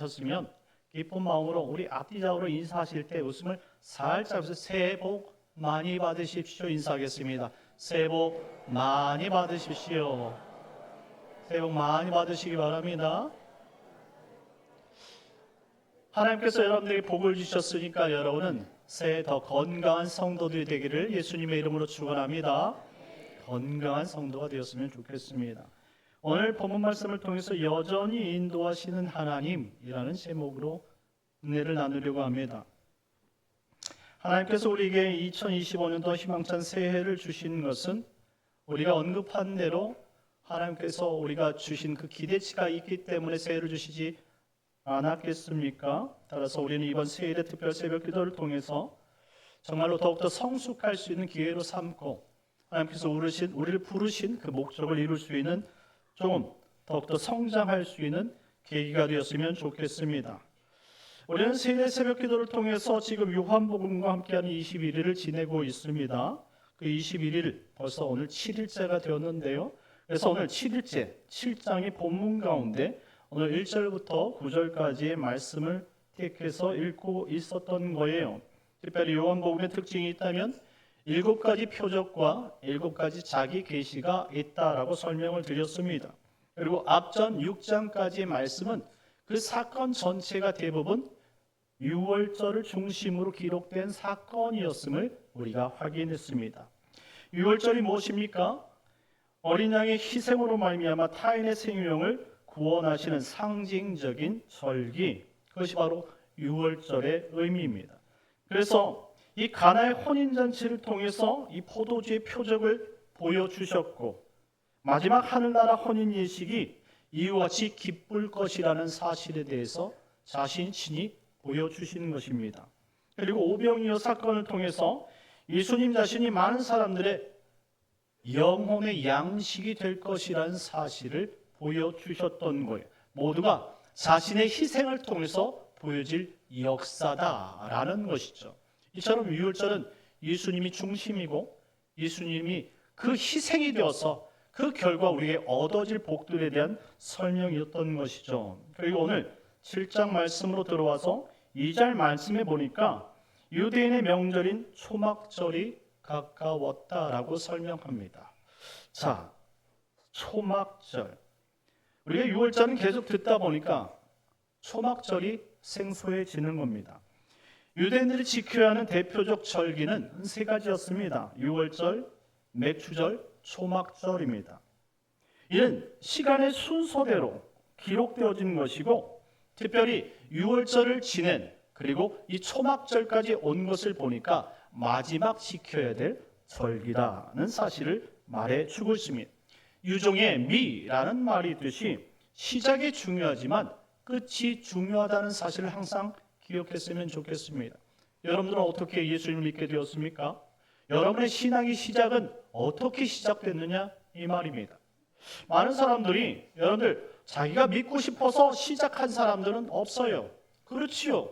하셨으면 기쁜 마음으로 우리 앞뒤적으로 인사하실 때 웃음을 살짝 해서 새해 복 많이 받으십시오 인사하겠습니다. 새해 복 많이 받으십시오. 새해 복 많이 받으시기 바랍니다. 하나님께서 여러분들에게 복을 주셨으니까 여러분은 새해 더 건강한 성도들이 되기를 예수님의 이름으로 축원합니다. 건강한 성도가 되었으면 좋겠습니다. 오늘 본문 말씀을 통해서 여전히 인도하시는 하나님이라는 제목으로 은혜를 나누려고 합니다. 하나님께서 우리에게 2025년도 희망찬 새해를 주신 것은 우리가 언급한 대로 하나님께서 우리가 주신 그 기대치가 있기 때문에 새해를 주시지 않았겠습니까? 따라서 우리는 이번 새해의 특별 새벽 기도를 통해서 정말로 더욱더 성숙할 수 있는 기회로 삼고 하나님께서 우리를 부르신 그 목적을 이룰 수 있는 좀 더욱더 성장할 수 있는 계기가 되었으면 좋겠습니다. 우리는 새해 새벽 기도를 통해서 지금 요한복음과 함께하는 21일을 지내고 있습니다. 그 21일 벌써 오늘 7일째가 되었는데요. 그래서 오늘 7일째 7장의 본문 가운데 오늘 1절부터 9절까지의 말씀을 택해서 읽고 있었던 거예요. 특별히 요한복음의 특징이 있다면 7가지 표적과 7가지 자기 계시가 있다라고 설명을 드렸습니다. 그리고 앞전 6장까지의 말씀은 그 사건 전체가 대부분 유월절을 중심으로 기록된 사건이었음을 우리가 확인했습니다. 유월절이 무엇입니까? 어린 양의 희생으로 말미암아 타인의 생명을 구원하시는 상징적인 절기, 그것이 바로 유월절의 의미입니다. 그래서 이 가나의 혼인잔치를 통해서 이 포도주의 표적을 보여주셨고 마지막 하늘나라 혼인 예식이 이와 같이 기쁠 것이라는 사실에 대해서 자신 친히 보여주시는 것입니다. 그리고 오병이어 사건을 통해서 예수님 자신이 많은 사람들의 영혼의 양식이 될 것이라는 사실을 보여주셨던 거예요. 모두가 자신의 희생을 통해서 보여질 역사다라는 것이죠. 이처럼 유월절은 예수님이 중심이고 예수님이 그 희생이 되어서 그 결과 우리에게 얻어질 복들에 대한 설명이었던 것이죠. 그리고 오늘 7장 말씀으로 들어와서 2절 말씀에 보니까 유대인의 명절인 초막절이 가까웠다라고 설명합니다. 자, 초막절. 우리가 유월절은 계속 듣다 보니까 초막절이 생소해지는 겁니다. 유대인들이 지켜야 하는 대표적 절기는 3가지였습니다. 유월절, 맥추절, 초막절입니다. 이는 시간의 순서대로 기록되어진 것이고 특별히 유월절을 지낸 그리고 이 초막절까지 온 것을 보니까 마지막 지켜야 될 절기라는 사실을 말해주고 있습니다. 유종의 미라는 말이 있듯이 시작이 중요하지만 끝이 중요하다는 사실을 항상 기억했으면 좋겠습니다. 여러분들은 어떻게 예수님을 믿게 되었습니까? 여러분의 신앙의 시작은 어떻게 시작됐느냐 이 말입니다. 많은 사람들이 여러분들 자기가 믿고 싶어서 시작한 사람들은 없어요. 그렇지요.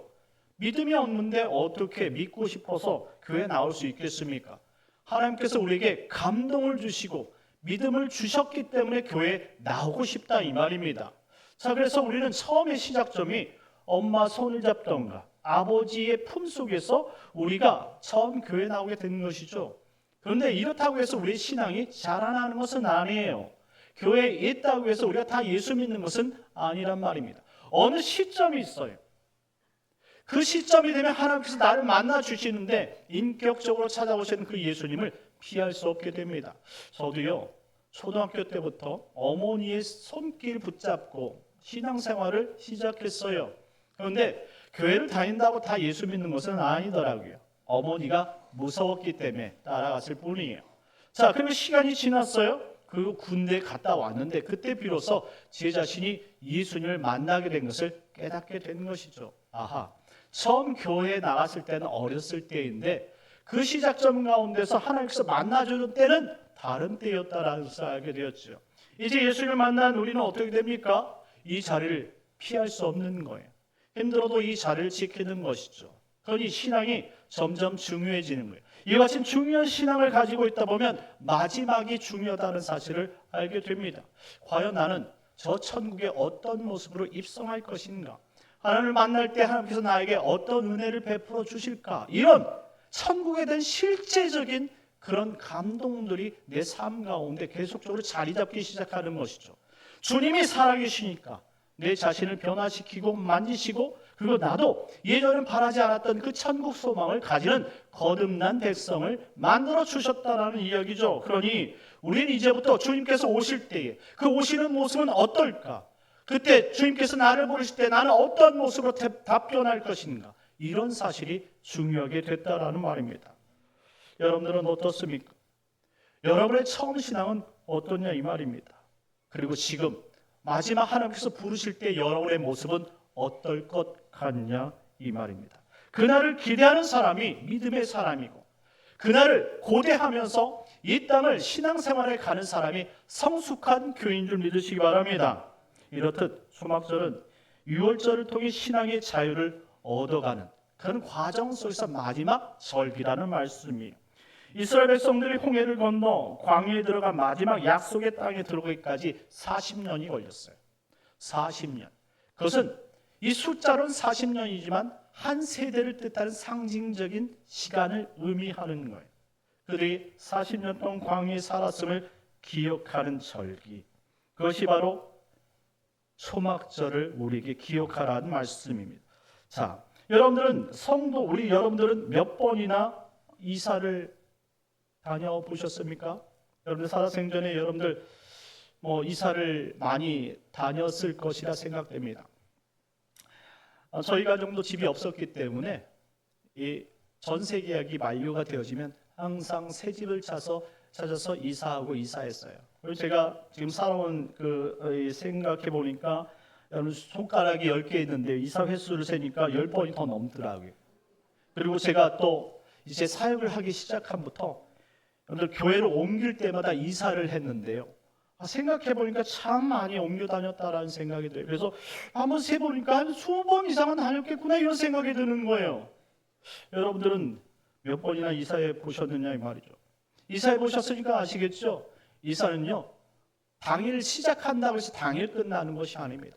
믿음이 없는데 어떻게 믿고 싶어서 교회에 나올 수 있겠습니까? 하나님께서 우리에게 감동을 주시고 믿음을 주셨기 때문에 교회에 나오고 싶다 이 말입니다. 자, 그래서 우리는 처음의 시작점이 엄마 손을 잡던가 아버지의 품속에서 우리가 처음 교회에 나오게 된 것이죠. 그런데 이렇다고 해서 우리의 신앙이 자라나는 것은 아니에요. 교회에 있다고 해서 우리가 다 예수 믿는 것은 아니란 말입니다. 어느 시점이 있어요. 그 시점이 되면 하나님께서 나를 만나 주시는데 인격적으로 찾아오시는 그 예수님을 피할 수 없게 됩니다. 저도요, 초등학교 때부터 어머니의 손길 붙잡고 신앙생활을 시작했어요. 그런데 교회를 다닌다고 다 예수 믿는 것은 아니더라고요. 어머니가 무서웠기 때문에 따라갔을 뿐이에요. 자, 그리고 시간이 지났어요. 그리고 군대에 갔다 왔는데 그때 비로소 제 자신이 예수님을 만나게 된 것을 깨닫게 된 것이죠. 아하, 처음 교회에 나갔을 때는 어렸을 때인데 그 시작점 가운데서 하나님께서 만나주는 때는 다른 때였다라는 것을 알게 되었죠. 이제 예수님을 만난 우리는 어떻게 됩니까? 이 자리를 피할 수 없는 거예요. 힘들어도 이 자리를 지키는 것이죠. 그러니 신앙이 점점 중요해지는 거예요. 이와 같은 중요한 신앙을 가지고 있다 보면 마지막이 중요하다는 사실을 알게 됩니다. 과연 나는 저 천국에 어떤 모습으로 입성할 것인가? 하나님을 만날 때 하나님께서 나에게 어떤 은혜를 베풀어 주실까? 이런 천국에 대한 실제적인 그런 감동들이 내 삶 가운데 계속적으로 자리 잡기 시작하는 것이죠. 주님이 살아계시니까 내 자신을 변화시키고 만지시고, 그리고 나도 예전엔 바라지 않았던 그 천국 소망을 가지는 거듭난 백성을 만들어 주셨다라는 이야기죠. 그러니 우리는 이제부터 주님께서 오실 때에 그 오시는 모습은 어떨까? 그때 주님께서 나를 부르실 때 나는 어떤 모습으로 답변할 것인가? 이런 사실이 중요하게 됐다라는 말입니다. 여러분들은 어떻습니까? 여러분의 처음 신앙은 어떠냐 이 말입니다. 그리고 지금 마지막 하나님께서 부르실 때 여러분의 모습은 어떨 것 같냐 이 말입니다. 그날을 기대하는 사람이 믿음의 사람이고, 그날을 고대하면서 이 땅을 신앙생활에 가는 사람이 성숙한 교인 줄 믿으시기 바랍니다. 이렇듯 초막절은 유월절을 통해 신앙의 자유를 얻어가는 그런 과정 속에서 마지막 절기라는 말씀이에요. 이스라엘 백성들이 홍해를 건너 광야에 들어가 마지막 약속의 땅에 들어가기까지 40년이 걸렸어요. 40년. 그것은 이 숫자로는 40년이지만 한 세대를 뜻하는 상징적인 시간을 의미하는 거예요. 그들이 40년 동안 광야에 살았음을 기억하는 절기, 그것이 바로 초막절을 우리에게 기억하라는 말씀입니다. 자, 여러분들은 우리 여러분들은 몇 번이나 이사를 다녀보셨습니까? 여러분들 살아생전에 여러분들 이사를 많이 다녔을 것이라 생각됩니다. 저희 가정도 집이 없었기 때문에 이 전세 계약이 만료가 되어지면 항상 새 집을 찾아서 이사하고 이사했어요. 그리고 제가 지금 살아온 생각해 보니까 여러분 손가락이 10개 있는데 이사 횟수를 세니까 10번이 더 넘더라고요. 그리고 제가 또 이제 사역을 하기 시작함부터 여러분들 교회를 옮길 때마다 이사를 했는데요. 생각해 보니까 참 많이 옮겨 다녔다라는 생각이 들어요. 그래서 한번 세보니까 한 20번 이상은 다녔겠구나 이런 생각이 드는 거예요. 여러분들은 몇 번이나 이사해 보셨느냐 이 말이죠. 이사해 보셨으니까 아시겠죠? 이사는요, 당일 시작한다고 해서 당일 끝나는 것이 아닙니다.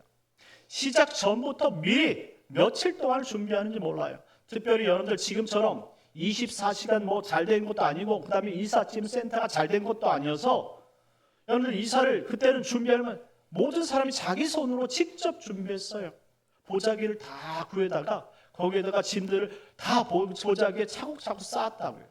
시작 전부터 미리 며칠 동안 준비하는지 몰라요. 특별히 여러분들 지금처럼 24시간 잘 된 것도 아니고, 그 다음에 이삿짐 센터가 잘 된 것도 아니어서 여러분들 이사를 그때는 준비하려면 모든 사람이 자기 손으로 직접 준비했어요. 보자기를 다 구해다가 거기에다가 짐들을 다 보자기에 차곡차곡 쌓았다고요.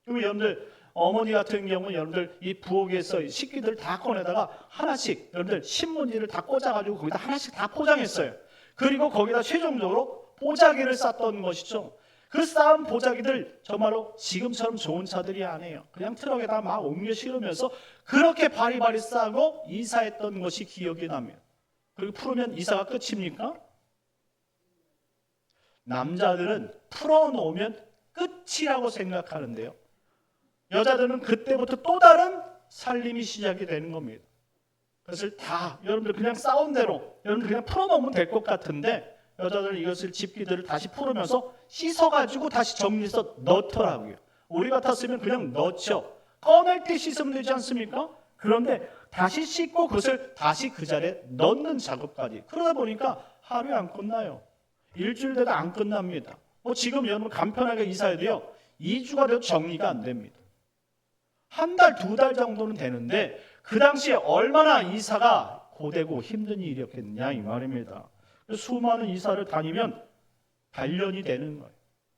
그리고 여러분들 어머니 같은 경우는 여러분들 이 부엌에서 식기들을 다 꺼내다가 하나씩 여러분들 신문지를 다 꽂아가지고 거기다 하나씩 다 포장했어요. 그리고 거기다 최종적으로 보자기를 쌌던 것이죠. 그 쌓은 보자기들 정말로 지금처럼 좋은 차들이 아니에요. 그냥 트럭에다 막 옮겨 실으면서 그렇게 바리바리 싸고 이사했던 것이 기억이 납니다. 그리고 풀으면 이사가 끝입니까? 남자들은 풀어놓으면 끝이라고 생각하는데요, 여자들은 그때부터 또 다른 살림이 시작이 되는 겁니다. 그것을 다 여러분들 그냥 싸운 대로 여러분들 그냥 풀어놓으면 될 것 같은데, 여자들은 이것을 집기들을 다시 풀으면서 씻어가지고 다시 정리해서 넣더라고요. 우리 같았으면 그냥 넣죠. 꺼낼 때 씻으면 되지 않습니까? 그런데 다시 씻고 그것을 다시 그 자리에 넣는 작업까지. 그러다 보니까 하루에 안 끝나요. 일주일 돼도 안 끝납니다. 지금 여러분 간편하게 이사해도요, 2주가 돼도 정리가 안 됩니다. 한 달, 2달 정도는 되는데 그 당시에 얼마나 이사가 고되고 힘든 일이었겠느냐 이 말입니다. 수많은 이사를 다니면 단련이 되는 거예요.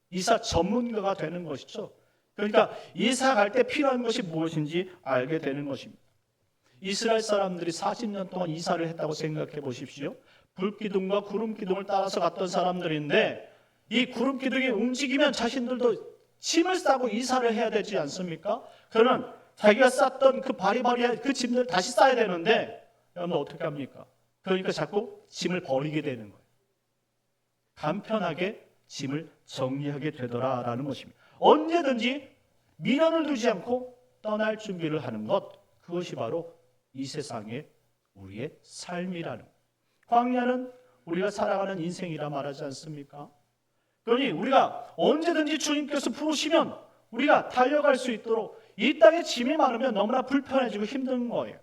이사 전문가가 되는 것이죠. 그러니까 이사 갈 때 필요한 것이 무엇인지 알게 되는 것입니다. 이스라엘 사람들이 40년 동안 이사를 했다고 생각해 보십시오. 불기둥과 구름기둥을 따라서 갔던 사람들인데, 이 구름기둥이 움직이면 자신들도 짐을 싸고 이사를 해야 되지 않습니까? 그러면 자기가 쌌던 그 바리바리한 그 짐들을 다시 싸야 되는데, 여러분 어떻게 합니까? 그러니까 자꾸 짐을 버리게 되는 거예요. 간편하게 짐을 정리하게 되더라라는 것입니다. 언제든지 미련을 두지 않고 떠날 준비를 하는 것, 그것이 바로 이 세상의 우리의 삶이라는 것. 광야는 우리가 살아가는 인생이라 말하지 않습니까? 그러니 우리가 언제든지 주님께서 부르시면 우리가 달려갈 수 있도록 이 땅에 짐이 많으면 너무나 불편해지고 힘든 거예요.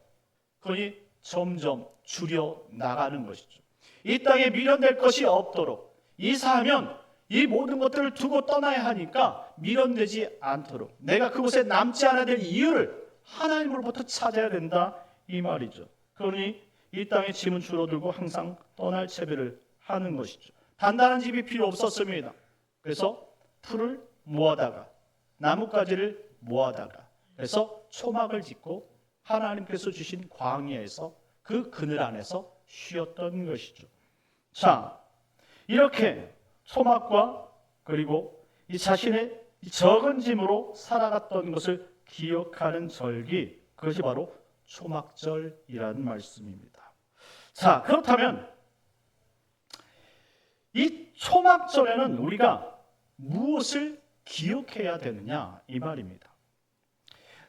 그러니 점점 줄여 나가는 것이죠. 이 땅에 미련될 것이 없도록, 이사하면 이 모든 것들을 두고 떠나야 하니까 미련되지 않도록 내가 그곳에 남지 않아야 될 이유를 하나님으로부터 찾아야 된다 이 말이죠. 그러니 이 땅의 짐은 줄어들고 항상 떠날 채비를 하는 것이죠. 단단한 집이 필요 없었습니다. 그래서 풀을 모아다가 나뭇가지를 모아다가 그래서 초막을 짓고 하나님께서 주신 광야에서 그 그늘 안에서 쉬었던 것이죠. 자, 이렇게 초막과 그리고 이 자신의 적은 짐으로 살아갔던 것을 기억하는 절기, 그것이 바로 초막절이라는 말씀입니다. 자, 그렇다면 이 초막절에는 우리가 무엇을 기억해야 되느냐 이 말입니다.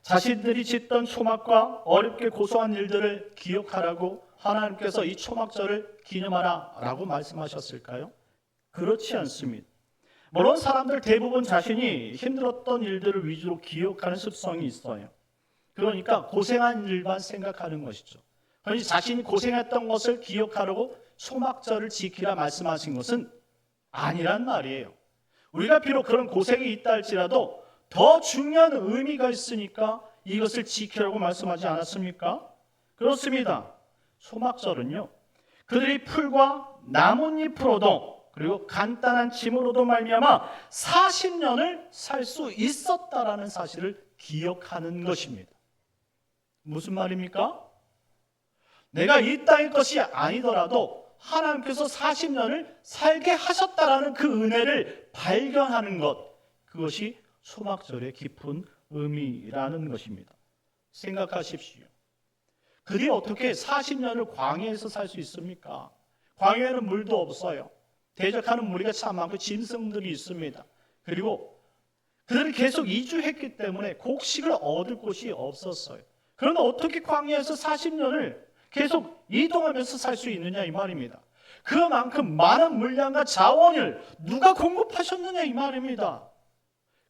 자신들이 짓던 초막과 어렵게 고소한 일들을 기억하라고 하나님께서 이 초막절을 기념하라 라고 말씀하셨을까요? 그렇지 않습니다. 물론 사람들 대부분 자신이 힘들었던 일들을 위주로 기억하는 습성이 있어요. 그러니까 고생한 일만 생각하는 것이죠. 그러니 자신이 고생했던 것을 기억하라고 초막절을 지키라 말씀하신 것은 아니란 말이에요. 우리가 비록 그런 고생이 있다 할지라도 더 중요한 의미가 있으니까 이것을 지키라고 말씀하지 않았습니까? 그렇습니다. 초막절은요, 그들이 풀과 나뭇잎으로도 그리고 간단한 짐으로도 말미암아 40년을 살 수 있었다라는 사실을 기억하는 것입니다. 무슨 말입니까? 내가 이 땅의 것이 아니더라도 하나님께서 40년을 살게 하셨다라는 그 은혜를 발견하는 것, 그것이 초막절의 깊은 의미라는 것입니다. 생각하십시오. 그들이 어떻게 40년을 광야에서 살 수 있습니까? 광야에는 물도 없어요. 대적하는 무리가 참 많고 짐승들이 있습니다. 그리고 그들이 계속 이주했기 때문에 곡식을 얻을 곳이 없었어요. 그런데 어떻게 광야에서 40년을 계속 이동하면서 살 수 있느냐 이 말입니다. 그만큼 많은 물량과 자원을 누가 공급하셨느냐 이 말입니다.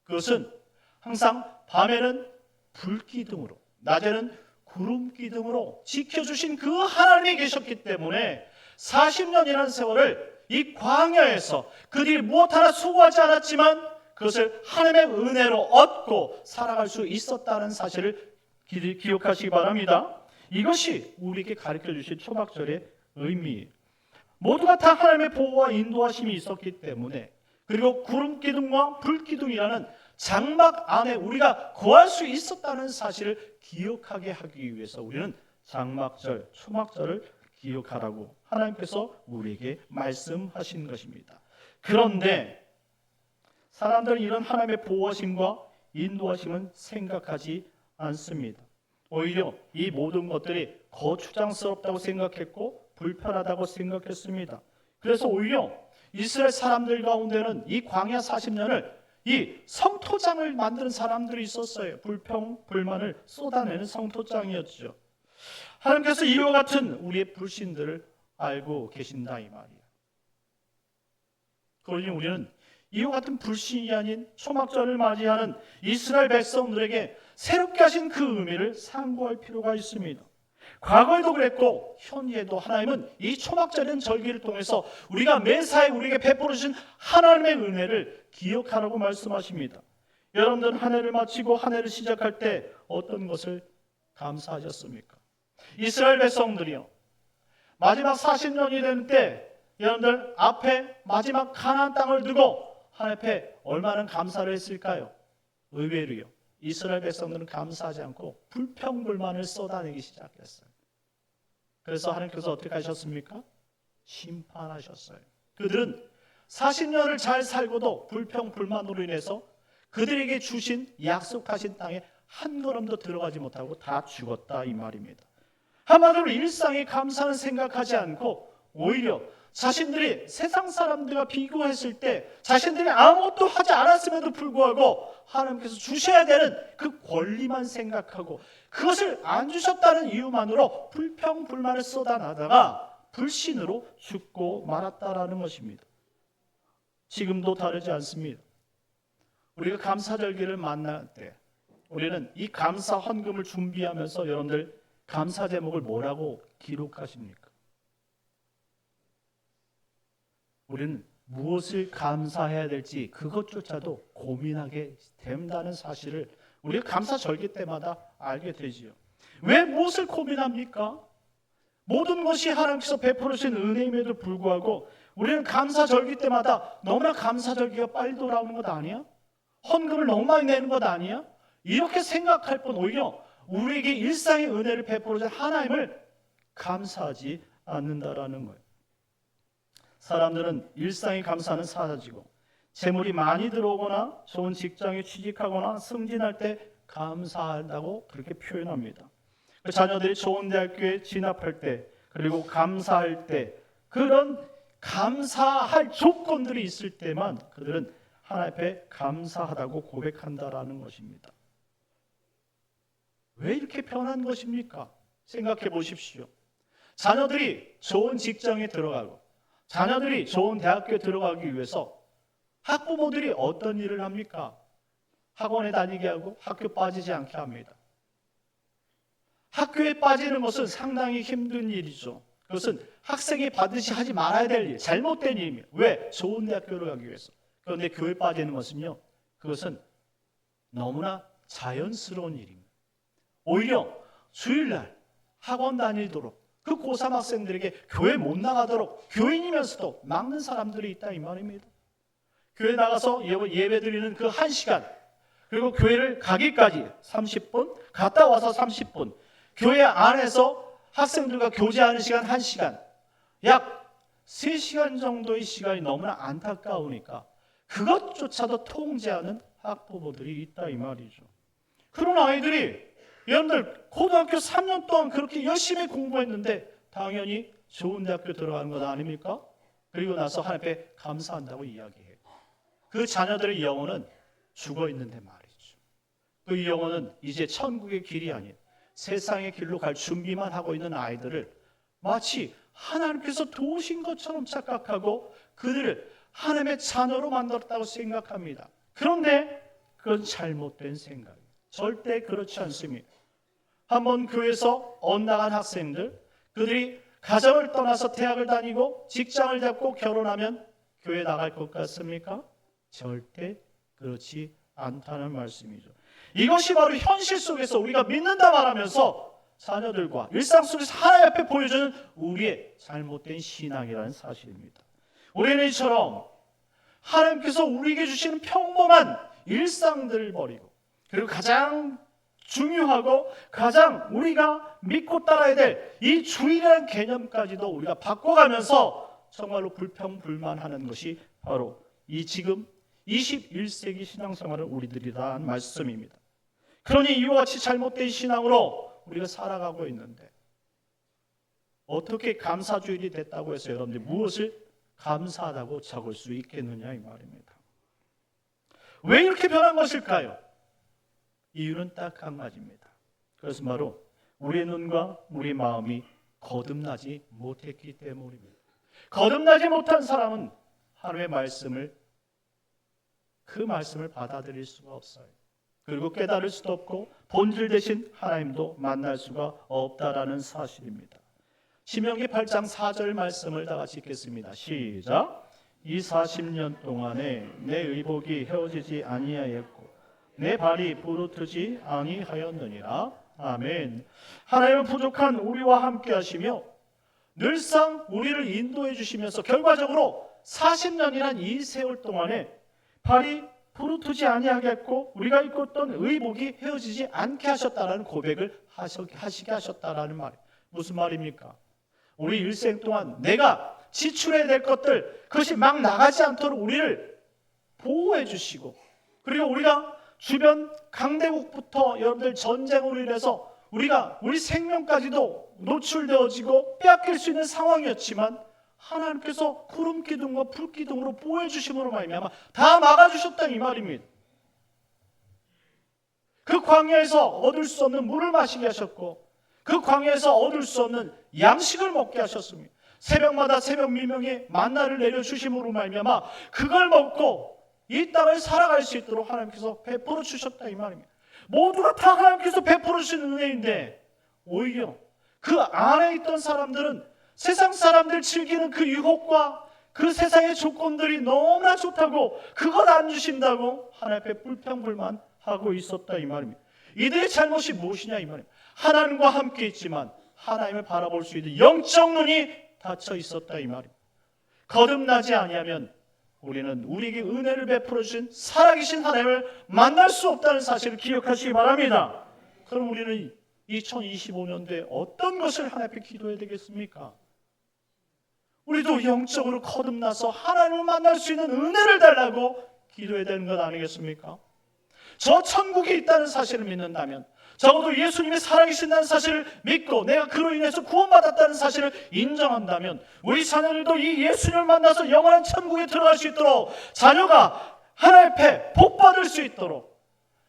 그것은 항상 밤에는 불기둥으로, 낮에는 구름기둥으로 지켜주신 그 하나님이 계셨기 때문에 40년이라는 세월을 이 광야에서 그들이 무엇 하나 수고하지 않았지만 그것을 하나님의 은혜로 얻고 살아갈 수 있었다는 사실을 기억하시기 바랍니다. 이것이 우리에게 가르쳐 주신 초막절의 의미예요. 모두가 다 하나님의 보호와 인도하심이 있었기 때문에, 그리고 구름기둥과 불기둥이라는 장막 안에 우리가 거할 수 있었다는 사실을 기억하게 하기 위해서 우리는 장막절, 초막절을 기억하라고 하나님께서 우리에게 말씀하신 것입니다. 그런데 사람들은 이런 하나님의 보호하심과 인도하심은 생각하지 않습니다. 오히려 이 모든 것들이 거추장스럽다고 생각했고 불편하다고 생각했습니다. 그래서 오히려 이스라엘 사람들 가운데는 이 광야 40년을 이 성토장을 만드는 사람들이 있었어요. 불평, 불만을 쏟아내는 성토장이었죠. 하나님께서 이와 같은 우리의 불신들을 알고 계신다 이 말이에요. 그러니 우리는 이와 같은 불신이 아닌 초막절을 맞이하는 이스라엘 백성들에게 새롭게 하신 그 의미를 상고할 필요가 있습니다. 과거에도 그랬고 현재에도 하나님은 이 초막절인 절기를 통해서 우리가 매사에 우리에게 베풀어 주신 하나님의 은혜를 기억하라고 말씀하십니다. 여러분들은 한 해를 마치고 한 해를 시작할 때 어떤 것을 감사하셨습니까? 이스라엘 백성들이요, 마지막 40년이 된 때 여러분들 앞에 마지막 가나안 땅을 두고 하나님 앞에 얼마나 감사를 했을까요? 의외로요, 이스라엘 백성들은 감사하지 않고 불평불만을 쏟아내기 시작했어요. 그래서 하나님께서 어떻게 하셨습니까? 심판하셨어요. 그들은 40년을 잘 살고도 불평불만으로 인해서 그들에게 주신 약속하신 땅에 한 걸음도 들어가지 못하고 다 죽었다 이 말입니다. 한마디로 일상에 감사는 생각하지 않고 오히려 자신들이 세상 사람들과 비교했을 때 자신들이 아무것도 하지 않았음에도 불구하고 하나님께서 주셔야 되는 그 권리만 생각하고 그것을 안 주셨다는 이유만으로 불평불만을 쏟아나다가 불신으로 죽고 말았다라는 것입니다. 지금도 다르지 않습니다. 우리가 감사절기를 만날 때 우리는 이 감사 헌금을 준비하면서 여러분들 감사 제목을 뭐라고 기록하십니까? 우리는 무엇을 감사해야 될지 그것조차도 고민하게 된다는 사실을 우리가 감사절기 때마다 알게 되지요. 왜 무엇을 고민합니까? 모든 것이 하나님께서 베풀어 주신 은혜임에도 불구하고 우리는 감사절기 때마다 너무나 감사절기가 빨리 돌아오는 것 아니야? 헌금을 너무 많이 내는 것 아니야? 이렇게 생각할 뿐 오히려 우리에게 일상의 은혜를 베풀어 주신 하나님을 감사하지 않는다라는 거예요. 사람들은 일상의 감사는 사라지고 재물이 많이 들어오거나 좋은 직장에 취직하거나 승진할 때 감사한다고 그렇게 표현합니다. 자녀들이 좋은 대학교에 진학할 때 그리고 감사할 때 그런 감사할 조건들이 있을 때만 그들은 하나님 앞에 감사하다고 고백한다라는 것입니다. 왜 이렇게 변한 것입니까? 생각해 보십시오. 자녀들이 좋은 직장에 들어가고 자녀들이 좋은 대학교에 들어가기 위해서 학부모들이 어떤 일을 합니까? 학원에 다니게 하고 학교 빠지지 않게 합니다. 학교에 빠지는 것은 상당히 힘든 일이죠. 그것은 학생이 반드시 하지 말아야 될 일, 잘못된 일입니다. 왜? 좋은 대학교로 가기 위해서. 그런데 교회에 빠지는 것은요, 그것은 너무나 자연스러운 일입니다. 오히려 주일날 학원 다니도록 그 고3 학생들에게 교회 못 나가도록 교인이면서도 막는 사람들이 있다 이 말입니다. 교회 나가서 예배 드리는 그 1시간 그리고 교회를 가기까지 30분 갔다 와서 30분 교회 안에서 학생들과 교제하는 시간 1시간 약 3시간 정도의 시간이 너무나 안타까우니까 그것조차도 통제하는 학부모들이 있다 이 말이죠. 그런 아이들이 여러분들 고등학교 3년 동안 그렇게 열심히 공부했는데 당연히 좋은 대학교 들어가는 것 아닙니까? 그리고 나서 하나님 앞에 감사한다고 이야기해요. 그 자녀들의 영혼은 죽어 있는데 말이죠. 그 영혼은 이제 천국의 길이 아닌 세상의 길로 갈 준비만 하고 있는 아이들을 마치 하나님께서 도우신 것처럼 착각하고 그들을 하나님의 자녀로 만들었다고 생각합니다. 그런데 그건 잘못된 생각이에요. 절대 그렇지 않습니다. 한번 교회에서 엇나간 학생들, 그들이 가정을 떠나서 대학을 다니고 직장을 잡고 결혼하면 교회 나갈 것 같습니까? 절대 그렇지 않다는 말씀이죠. 이것이 바로 현실 속에서 우리가 믿는다 말하면서 자녀들과 일상 속에서 하나님 앞에 보여주는 우리의 잘못된 신앙이라는 사실입니다. 우리는 이처럼 하나님께서 우리에게 주시는 평범한 일상들을 버리고 그리고 가장 중요하고 가장 우리가 믿고 따라야 될 이 주일이라는 개념까지도 우리가 바꿔가면서 정말로 불평불만하는 것이 바로 이 지금 21세기 신앙생활을 우리들이라는 말씀입니다. 그러니 이와 같이 잘못된 신앙으로 우리가 살아가고 있는데 어떻게 감사주일이 됐다고 해서 여러분들이 무엇을 감사하다고 적을 수 있겠느냐 이 말입니다. 왜 이렇게 변한 것일까요? 이유는 딱 한 가지입니다. 그것은 바로 우리의 눈과 우리 마음이 거듭나지 못했기 때문입니다. 거듭나지 못한 사람은 하나님의 말씀을 그 말씀을 받아들일 수가 없어요. 그리고 깨달을 수도 없고 본질 대신 하나님도 만날 수가 없다라는 사실입니다. 신명기 8장 4절 말씀을 다 같이 읽겠습니다. 시작. 이 40년 동안에 내 의복이 헤어지지 아니하였고 내 발이 부르트지 아니하였느니라. 아멘. 하나님은 부족한 우리와 함께 하시며 늘상 우리를 인도해 주시면서 결과적으로 40년이란 이 세월 동안에 발이 부르트지 아니하겠고 우리가 입고 있던 의복이 헤어지지 않게 하셨다라는 고백을 하시게 하셨다라는 말. 무슨 말입니까? 우리 일생 동안 내가 지출해야 될 것들 그것이 막 나가지 않도록 우리를 보호해 주시고 그리고 우리가 주변 강대국부터 여러분들 전쟁으로 인해서 우리가 우리 생명까지도 노출되어지고 빼앗길 수 있는 상황이었지만 하나님께서 구름 기둥과 불 기둥으로 보호해 주심으로 말미암아 다 막아주셨다 이 말입니다. 그 광야에서 얻을 수 없는 물을 마시게 하셨고 그 광야에서 얻을 수 없는 양식을 먹게 하셨습니다. 새벽마다 새벽 미명에 만나를 내려주심으로 말미암아 그걸 먹고 이 땅을 살아갈 수 있도록 하나님께서 베풀어 주셨다 이 말입니다. 모두가 다 하나님께서 베풀어 주시는 은혜인데 오히려 그 안에 있던 사람들은 세상 사람들 즐기는 그 유혹과 그 세상의 조건들이 너무나 좋다고 그걸 안 주신다고 하나님 앞에 불평불만하고 있었다 이 말입니다. 이들의 잘못이 무엇이냐 이 말입니다. 하나님과 함께 있지만 하나님을 바라볼 수 있는 영적 눈이 닫혀 있었다 이 말입니다. 거듭나지 아니하면 우리는 우리에게 은혜를 베풀어 주신 살아계신 하나님을 만날 수 없다는 사실을 기억하시기 바랍니다. 그럼 우리는 2025년도에 어떤 것을 하나님 앞에 기도해야 되겠습니까? 우리도 영적으로 거듭나서 하나님을 만날 수 있는 은혜를 달라고 기도해야 되는 것 아니겠습니까? 저 천국에 있다는 사실을 믿는다면, 적어도 예수님이 살아계신다는 사실을 믿고 내가 그로 인해서 구원받았다는 사실을 인정한다면, 우리 자녀들도 이 예수님을 만나서 영원한 천국에 들어갈 수 있도록, 자녀가 하나님 앞에 복받을 수 있도록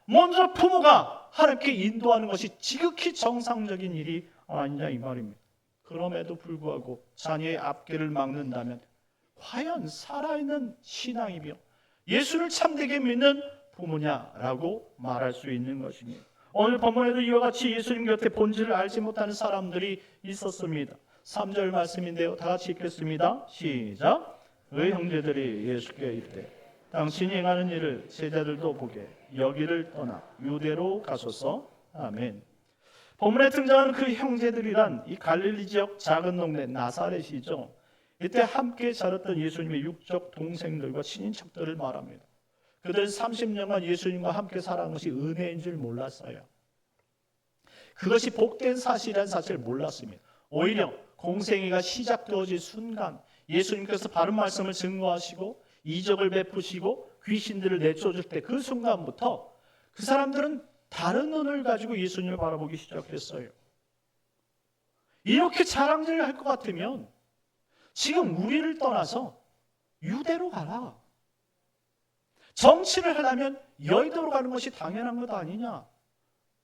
먼저 부모가 하나님께 인도하는 것이 지극히 정상적인 일이 아니냐 이 말입니다. 그럼에도 불구하고 자녀의 앞길을 막는다면 과연 살아있는 신앙이며 예수를 참되게 믿는 부모냐라고 말할 수 있는 것입니다. 오늘 본문에도 이와 같이 예수님 곁에 본질을 알지 못하는 사람들이 있었습니다. 3절 말씀인데요, 다 같이 읽겠습니다. 시작. 의 형제들이 예수께 이르되 당신이 행하는 일을 제자들도 보게 여기를 떠나 유대로 가소서. 아멘. 본문에 등장하는 그 형제들이란 이 갈릴리 지역 작은 동네 나사렛이죠. 이때 함께 자랐던 예수님의 육적 동생들과 친인척들을 말합니다. 그들은 30년간 예수님과 함께 살아온 것이 은혜인 줄 몰랐어요. 그것이 복된 사실이라는 사실을 몰랐습니다. 오히려 공생애가 시작되어진 순간 예수님께서 바른 말씀을 증거하시고 이적을 베푸시고 귀신들을 내쫓을 때 그 순간부터 그 사람들은 다른 눈을 가지고 예수님을 바라보기 시작했어요. 이렇게 자랑질을 할 것 같으면 지금 우리를 떠나서 유대로 가라. 정치를 하려면 여의도로 가는 것이 당연한 것 아니냐.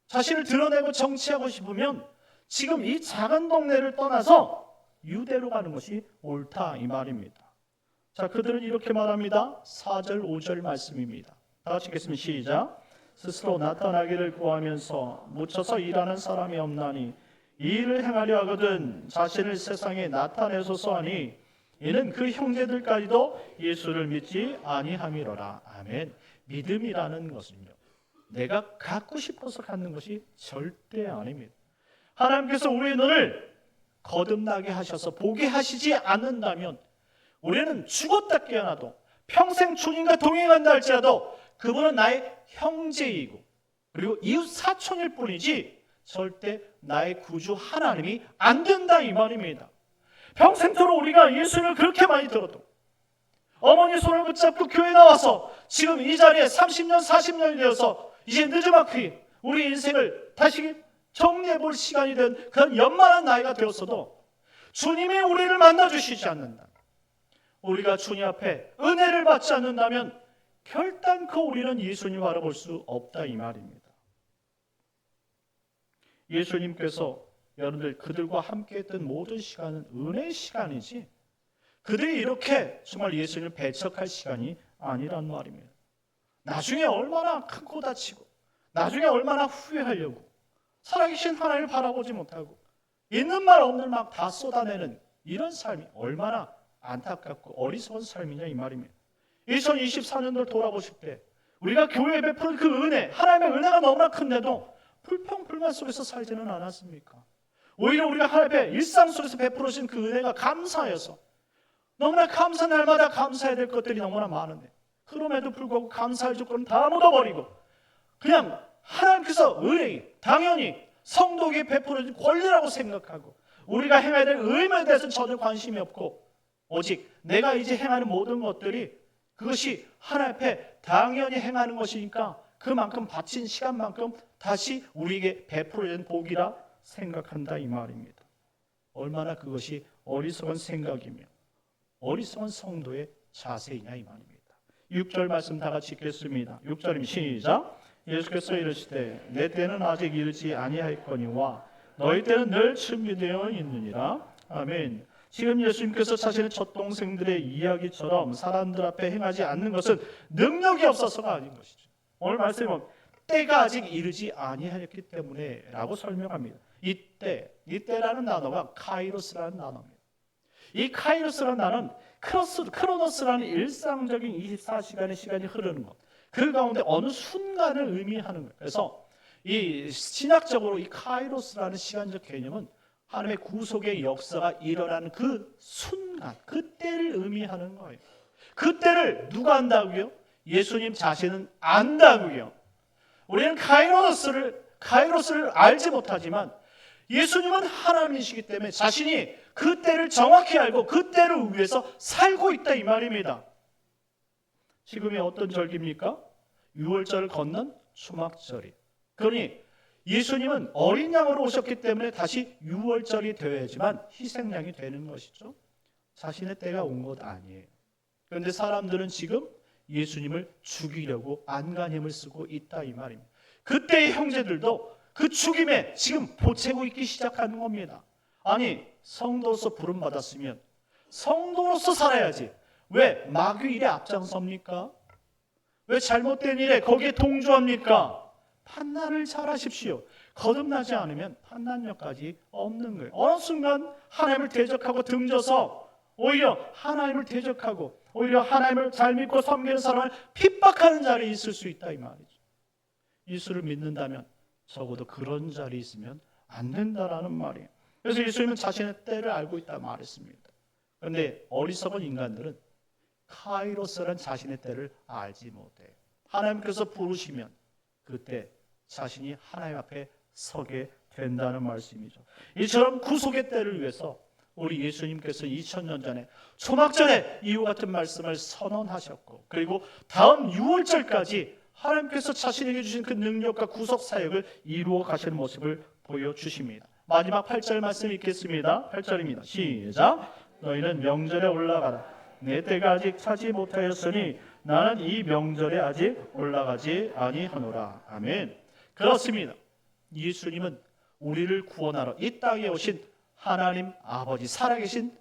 자신을 드러내고 정치하고 싶으면 지금 이 작은 동네를 떠나서 유대로 가는 것이 옳다 이 말입니다. 자, 그들은 이렇게 말합니다. 4절 5절 말씀입니다. 다 같이 읽겠습니다. 시작. 스스로 나타나기를 구하면서 묻혀서 일하는 사람이 없나니 이 일을 행하려 하거든 자신을 세상에 나타내소서 하니 이는 그 형제들까지도 예수를 믿지 아니함이로라. 아멘. 믿음이라는 것은요, 내가 갖고 싶어서 갖는 것이 절대 아닙니다. 하나님께서 우리의 눈을 거듭나게 하셔서 보게 하시지 않는다면 우리는 죽었다 깨어나도 평생 주님과 동행한다 할지라도 그분은 나의 형제이고 그리고 이웃 사촌일 뿐이지 절대 나의 구주 하나님이 안 된다 이 말입니다. 평생토록 우리가 예수님을 그렇게 많이 들어도 어머니 손을 붙잡고 교회 나와서 지금 이 자리에 30년 40년이 되어서 이제 늦지막히 우리 인생을 다시 정리해 볼 시간이 된 그런 연만한 나이가 되었어도 주님이 우리를 만나주시지 않는다, 우리가 주님 앞에 은혜를 받지 않는다면 결단코 우리는 예수님을 바라볼 수 없다 이 말입니다. 예수님께서 여러분들 그들과 함께했던 모든 시간은 은혜의 시간이지 그들이 이렇게 정말 예수님을 배척할 시간이 아니란 말입니다. 나중에 얼마나 큰 코 다치고 나중에 얼마나 후회하려고 살아계신 하나님을 바라보지 못하고 있는 말 없는 말 다 쏟아내는 이런 삶이 얼마나 안타깝고 어리석은 삶이냐 이 말입니다. 2024년도를 돌아보실 때 우리가 교회에 베푸는 그 은혜, 하나님의 은혜가 너무나 큰데도 불평불만 속에서 살지는 않았습니까? 오히려 우리가 하나님의 일상 속에서 베풀어진 그 은혜가 감사해서 너무나 감사 날마다 감사해야 될 것들이 너무나 많은데 그럼에도 불구하고 감사할 조건은 다 묻어버리고 그냥 하나님께서 은혜, 당연히 성도에게 베풀어진 권리라고 생각하고 우리가 행해야 될 의무에 대해서는 전혀 관심이 없고 오직 내가 이제 행하는 모든 것들이 그것이 하나님 앞에 당연히 행하는 것이니까 그만큼 바친 시간만큼 다시 우리에게 베풀어진 복이라 생각한다 이 말입니다. 얼마나 그것이 어리석은 생각이며 어리석은 성도의 자세이냐 이 말입니다. 6절 말씀 다 같이 읽겠습니다. 6절입니다. 시작. 예수께서 이르시되 내 때는 아직 이르지 아니하였거니와 너희 때는 늘 준비되어 있느니라. 아멘. 지금 예수님께서 자신의 첫 동생들의 이야기처럼 사람들 앞에 행하지 않는 것은 능력이 없어서가 아닌 것이죠. 오늘 말씀은 때가 아직 이르지 아니하였기 때문에 라고 설명합니다. 이때라는 단어가 카이로스라는 단어입니다. 이 카이로스라는 단어는 크로노스라는 일상적인 24시간의 시간이 흐르는 것, 그 가운데 어느 순간을 의미하는 거예요. 그래서 이 신학적으로 이 카이로스라는 시간적 개념은 하나님의 구속의 역사가 일어나는 그 순간, 그때를 의미하는 거예요. 그때를 누가 안다고요? 예수님 자신은 안다고요. 우리는 카이로스를 알지 못하지만 예수님은 하나님이시기 때문에 자신이 그때를 정확히 알고 그때를 위해서 살고 있다 이 말입니다. 지금이 어떤 절기입니까? 6월절을 건넌 초막절이. 그러니 예수님은 어린 양으로 오셨기 때문에 다시 6월절이 되어야지만 희생양이 되는 것이죠. 자신의 때가 온 것 아니에요. 그런데 사람들은 지금 예수님을 죽이려고 안간힘을 쓰고 있다 이 말입니다. 그때의 형제들도 그 죽임에 지금 보채고 있기 시작하는 겁니다. 아니, 성도로서 부름받았으면 성도로서 살아야지. 왜 마귀 일에 앞장섭니까? 왜 잘못된 일에 거기에 동조합니까? 판단을 잘 하십시오. 거듭나지 않으면 판단력까지 없는 거예요. 어느 순간 하나님을 대적하고 등져서 오히려 하나님을 대적하고 오히려 하나님을 잘 믿고 섬기는 사람을 핍박하는 자리에 있을 수 있다 이 말이죠. 예수를 믿는다면 적어도 그런 자리에 있으면 안 된다라는 말이에요. 그래서 예수님은 자신의 때를 알고 있다 말했습니다. 그런데 어리석은 인간들은 카이로스라는 자신의 때를 알지 못해요. 하나님께서 부르시면 그때 자신이 하나님 앞에 서게 된다는 말씀이죠. 이처럼 구속의 때를 위해서 우리 예수님께서 2000년 전에 초막절에 이와 같은 말씀을 선언하셨고, 그리고 다음 6월절까지 하나님께서 자신에게 주신 그 능력과 구속 사역을 이루어 가시는 모습을 보여주십니다. 마지막 8절 말씀 읽겠습니다. 8절입니다. 시작. 너희는 명절에 올라가라. 내 때가 아직 차지 못하였으니 나는 이 명절에 아직 올라가지 아니하노라. 아멘. 그렇습니다. 예수님은 우리를 구원하러 이 땅에 오신 하나님 아버지, 살아계신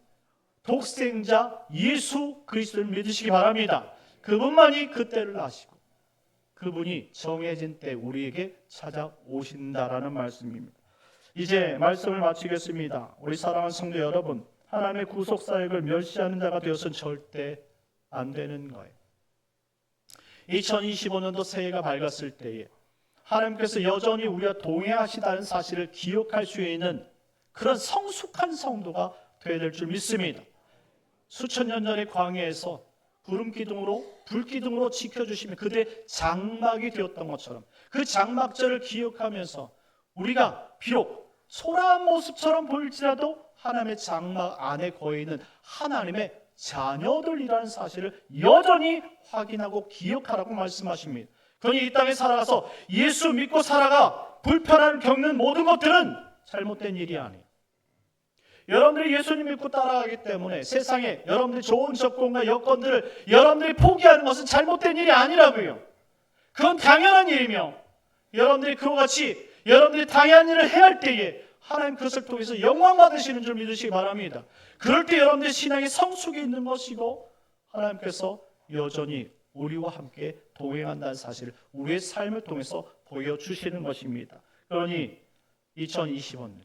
독생자 예수 그리스도를 믿으시기 바랍니다. 그분만이 그 때를 아시고 그분이 정해진 때 우리에게 찾아오신다라는 말씀입니다. 이제 말씀을 마치겠습니다. 우리 사랑하는 성도 여러분, 하나님의 구속 사역을 멸시하는 자가 되어서는 절대 안 되는 거예요. 2025년도 새해가 밝았을 때에 하나님께서 여전히 우리와 동행하시다는 사실을 기억할 수 있는 그런 성숙한 성도가 되어야 될 줄 믿습니다. 수천 년 전의 광야에서 구름기둥으로 불기둥으로 지켜주시며 그들의 장막이 되었던 것처럼 그 장막절을 기억하면서 우리가 비록 초라한 모습처럼 보일지라도 하나님의 장막 안에 거해 있는 하나님의 자녀들이라는 사실을 여전히 확인하고 기억하라고 말씀하십니다. 그러니 이 땅에 살아가서 예수 믿고 살아가 불편함을 겪는 모든 것들은 잘못된 일이 아니에요. 여러분들이 예수님 믿고 따라가기 때문에 세상에 여러분들이 좋은 접근과 여건들을 여러분들이 포기하는 것은 잘못된 일이 아니라고요. 그건 당연한 일이며 여러분들이 그와 같이 여러분들이 당연한 일을 해야 할 때에 하나님 그것을 통해서 영광 받으시는 줄 믿으시기 바랍니다. 그럴 때 여러분들의 신앙이 성숙이 있는 것이고 하나님께서 여전히 우리와 함께 동행한다는 사실을 우리의 삶을 통해서 보여주시는 것입니다. 그러니 2025년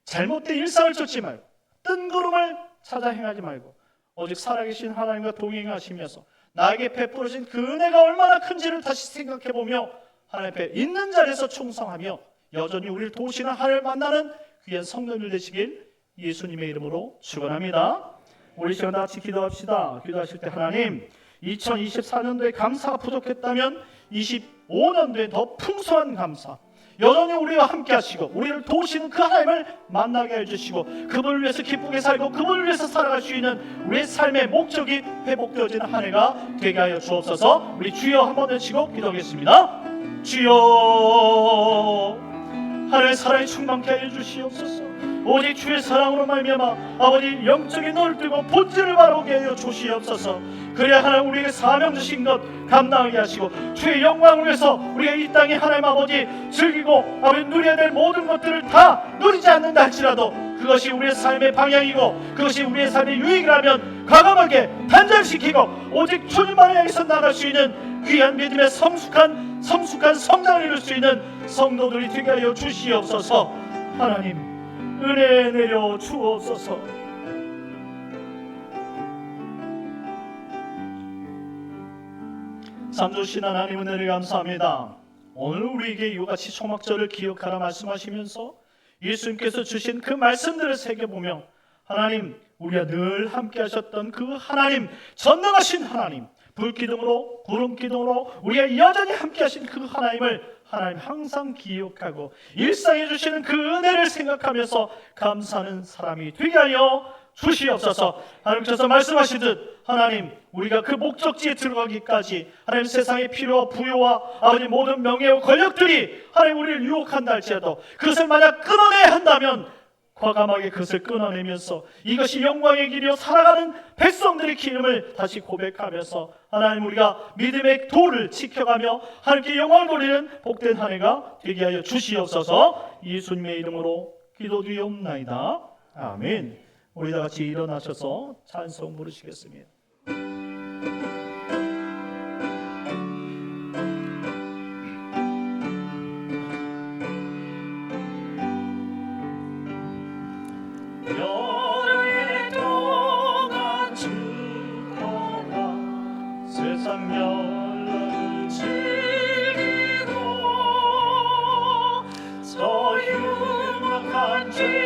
잘못된 일상을 쫓지 말고 뜬구름을 찾아 행하지 말고 오직 살아계신 하나님과 동행하시면서 나에게 베풀어진 그 은혜가 얼마나 큰지를 다시 생각해보며 하나님 앞에 있는 자리에서 충성하며 여전히 우리를 도우시는 하나님을 만나는 귀한 성도들 되시길 예수님의 이름으로 축원합니다. 우리 시간 다 같이 기도합시다. 기도하실 때 하나님 2024년도에 감사가 부족했다면 25년도에 더 풍성한 감사 여전히 우리와 함께 하시고 우리를 도우시는 그 하나님을 만나게 해주시고 그분을 위해서 기쁘게 살고 그분을 위해서 살아갈 수 있는 우리의 삶의 목적이 회복되어지는 한 해가 되게 하여 주옵소서. 우리 주여 한번 외치고 기도하겠습니다. 주여 하나님의 사랑이 충만케 하여 주시옵소서. 오직 주의 사랑으로 말미암아 아버지 영적인 눈을 뜨고 본질을 바라보게 하여 주시옵소서. 그래야 하나님 우리에게 사명 주신 것 감당하게 하시고 주의 영광을 위해서 우리가 이 땅에 하나님 아버지 즐기고 아버지 누려야 될 모든 것들을 다 누리지 않는다 할지라도 그것이 우리의 삶의 방향이고 그것이 우리의 삶의 유익이라면 과감하게 단절시키고 오직 주님만을 향해서 나갈 수 있는 귀한 믿음의 성숙한 성장을 이룰 수 있는 성도들이 되게 하여 주시옵소서. 하나님 은혜 내려 주옵소서. 참 좋으신 하나님 은혜를 감사합니다. 오늘 우리에게 이와 같이 초막절을 기억하라 말씀하시면서 예수님께서 주신 그 말씀들을 새겨보며 하나님, 우리가 늘 함께 하셨던 그 하나님, 전능하신 하나님, 불기둥으로 구름기둥으로 우리가 여전히 함께 하신 그 하나님을 하나님 항상 기억하고 일상에 주시는 그 은혜를 생각하면서 감사하는 사람이 되게 하여 주시옵소서. 하나님께서 말씀하시듯 하나님, 우리가 그 목적지에 들어가기까지 하나님 세상의 필요와 부요와 아버지 모든 명예와 권력들이 하나님 우리를 유혹한다 할지라도 그것을 만약 끊어내야 한다면 과감하게 그것을 끊어내면서 이것이 영광의 길이요 살아가는 백성들의 기름을 다시 고백하면서 하나님 우리가 믿음의 도를 지켜가며 하나님께 영광을 돌리는 복된 한 해가 되게 하여 주시옵소서. 예수님의 이름으로 기도드리옵나이다. 아멘. 우리 다 같이 일어나셔서 찬송 부르시겠습니다. 여러 해 동안 죽어가 세상 연락을 즐기고 저 흉악한 죄